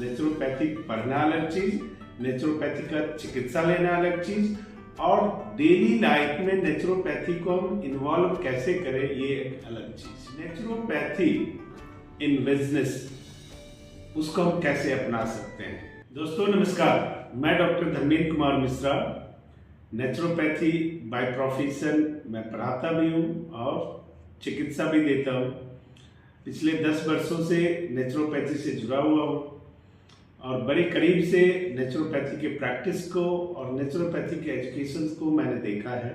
Naturopathic पढ़ना अलग चीज, नेचुरोपैथी का चिकित्सा लेना अलग चीज, और डेली लाइफ में नेचुरोपैथी को हम इन्वॉल्व कैसे करें ये एक अलग चीज। नेचुरोपैथी इन बिजनेस, उसको हम कैसे अपना सकते हैं। दोस्तों नमस्कार, मैं doctor Dharmendra Kumar Mishra, naturopathy by profession मैं पढ़ाता भी हूँ और चिकित्सा भी देता हूँ। पिछले 10 वर्षों से नेचुरोपैथी से जुड़ा हुआ हूँ और बड़े करीब से नेचुरोपैथी के प्रैक्टिस को और नेचुरोपैथी के एजुकेशन को मैंने देखा है।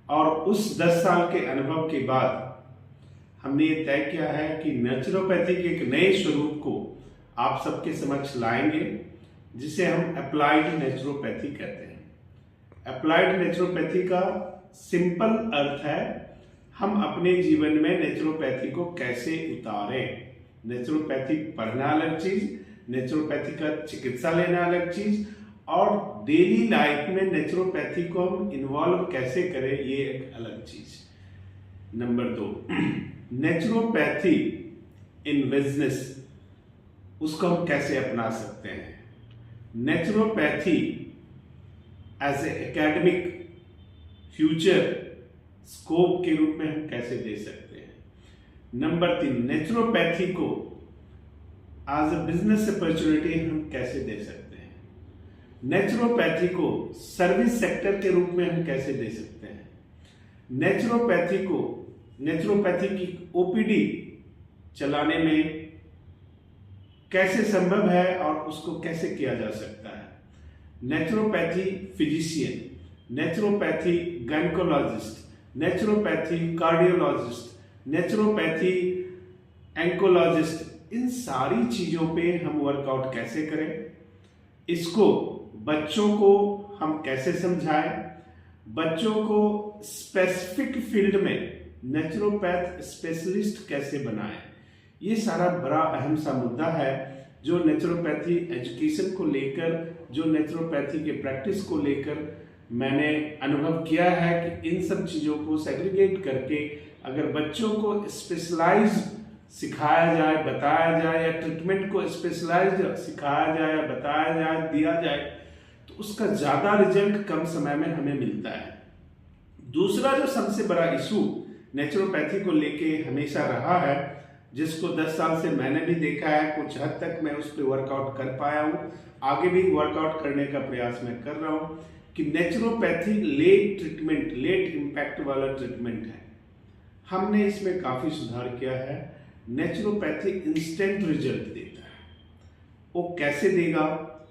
और उस 10 साल के अनुभव के बाद हमने ये तय किया है कि नेचुरोपैथी के एक नए स्वरूप को आप सबके समक्ष लाएंगे, जिसे हम अप्लाइड नेचुरोपैथी कहते हैं। अप्लाइड नेचुरोपैथी का सिंपल अर्थ है हम अपने जीवन में नेचुरोपैथी को कैसे उतारें। नेचुरोपैथी पढ़ना अलग चीज, नेचुरोपैथी का चिकित्सा लेना अलग चीज, और डेली लाइफ में नेचुरोपैथी को हम इन्वॉल्व कैसे करें ये एक अलग चीज। नंबर 2, नेचुरोपैथी इन बिजनेस, उसको हम कैसे अपना सकते हैं। Naturopathy as a academic future scope के रूप में हम कैसे दे सकते हैं। नंबर 3, नेचुरोपैथी को एज ए बिजनेस अपॉर्चुनिटी हम कैसे दे सकते हैं। नेचुरोपैथी को सर्विस सेक्टर के रूप में हम कैसे दे सकते हैं। नेचुरोपैथी की ओपीडी चलाने में कैसे संभव है और उसको कैसे किया जा सकता है। Naturopathy physician, naturopathy gynaecologist, naturopathy cardiologist, naturopathy oncologist, इन सारी चीजों पे हम वर्कआउट कैसे करें, इसको बच्चों को हम कैसे समझाएं, बच्चों को स्पेसिफिक फील्ड में नेचुरोपैथ स्पेशलिस्ट कैसे बनाएं। ये सारा बड़ा अहम सा मुद्दा है जो नेचुरोपैथी एजुकेशन को लेकर, जो नेचुरोपैथी के प्रैक्टिस को लेकर मैंने अनुभव किया है कि इन सब चीज़ों को सेग्रीगेट करके अगर बच्चों को स्पेशलाइज सिखाया जाए, बताया जाए, या ट्रीटमेंट को स्पेशलाइज सिखाया जाए, बताया जाए, दिया जाए, तो उसका ज़्यादा रिजल्ट कम समय में हमें मिलता है। दूसरा जो सबसे बड़ा इशू नेचुरोपैथी को लेके हमेशा रहा है, जिसको 10 साल से मैंने भी देखा है, कुछ हद तक मैं उस पर वर्कआउट कर पाया हूँ, आगे भी वर्कआउट करने का प्रयास मैं कर रहा हूँ, कि naturopathy late treatment, late impact वाला ट्रीटमेंट है। हमने इसमें काफ़ी सुधार किया है। नेचुरोपैथी इंस्टेंट रिजल्ट देता है। वो कैसे देगा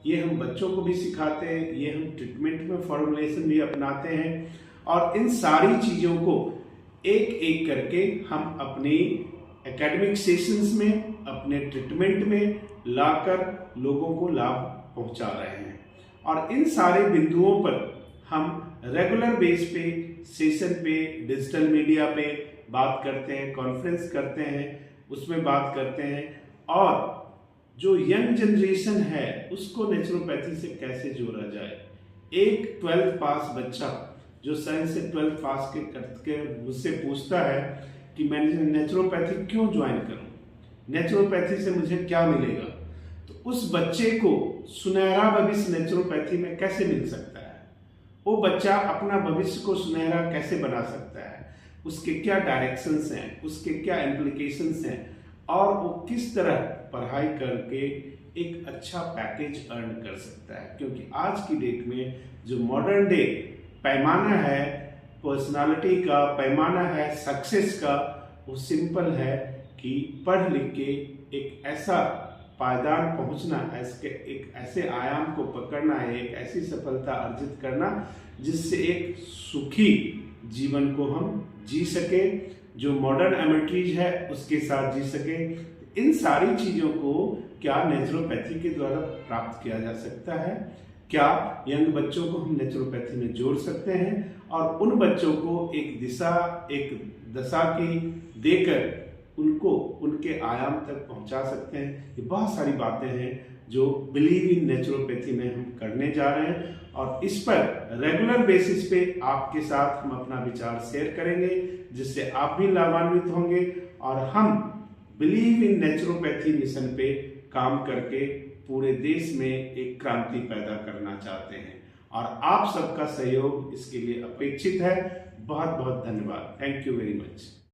ये हम बच्चों को भी सिखाते हैं, ये हम ट्रीटमेंट में फॉर्मुलेशन भी अपनाते हैं, और इन सारी चीज़ों को एक एक करके हम अपनी एकेडमिक सेशंस में, अपने ट्रीटमेंट में लाकर लोगों को लाभ पहुंचा रहे हैं। और इन सारे बिंदुओं पर हम रेगुलर बेस पे, सेशन पे, डिजिटल मीडिया पे बात करते हैं, कॉन्फ्रेंस करते हैं, उसमें बात करते हैं, और जो यंग जनरेशन है उसको नेचुरोपैथी से कैसे जोड़ा जाए। एक 12th पास बच्चा जो साइंस से 12th पास करके मुझसे पूछता है कि मैं नेचुरोपैथी क्यों ज्वाइन करूं, नेचुरोपैथी से मुझे क्या मिलेगा, तो उस बच्चे को सुनहरा भविष्य नेचुरोपैथी में कैसे मिल सकता है। वो बच्चा अपना भविष्य को सुनहरा कैसे बना सकता है, उसके क्या डायरेक्शंस हैं, उसके क्या इम्प्लीकेशंस हैं, और वो किस तरह पढ़ाई करके एक अच्छा पैकेज अर्न कर सकता है। क्योंकि आज की डेट में जो मॉडर्न डे पैमाना है पर्सनालिटी का, पैमाना है सक्सेस का, वो सिंपल है कि पढ़ लिख के एक ऐसा पायदान पहुंचना, एक ऐसे आयाम को पकड़ना है, एक ऐसी सफलता अर्जित करना जिससे एक सुखी जीवन को हम जी सके, जो मॉडर्न एमिट्रीज है उसके साथ जी सके। इन सारी चीज़ों को क्या नेचुरोपैथी के द्वारा प्राप्त किया जा सकता है। क्या यंग बच्चों को हम नेचुरोपैथी में जोड़ सकते हैं और उन बच्चों को एक दिशा, एक दशा की देकर उनको उनके आयाम तक पहुंचा सकते हैं। ये बहुत सारी बातें हैं जो बिलीव इन नेचुरोपैथी में हम करने जा रहे हैं, और इस पर रेगुलर बेसिस पे आपके साथ हम अपना विचार शेयर करेंगे, जिससे आप भी लाभान्वित होंगे और हम बिलीव इन नेचुरोपैथी मिशन पे काम करके पूरे देश में एक क्रांति पैदा करना चाहते हैं और आप सबका सहयोग इसके लिए अपेक्षित है। बहुत बहुत धन्यवाद। Thank you very much.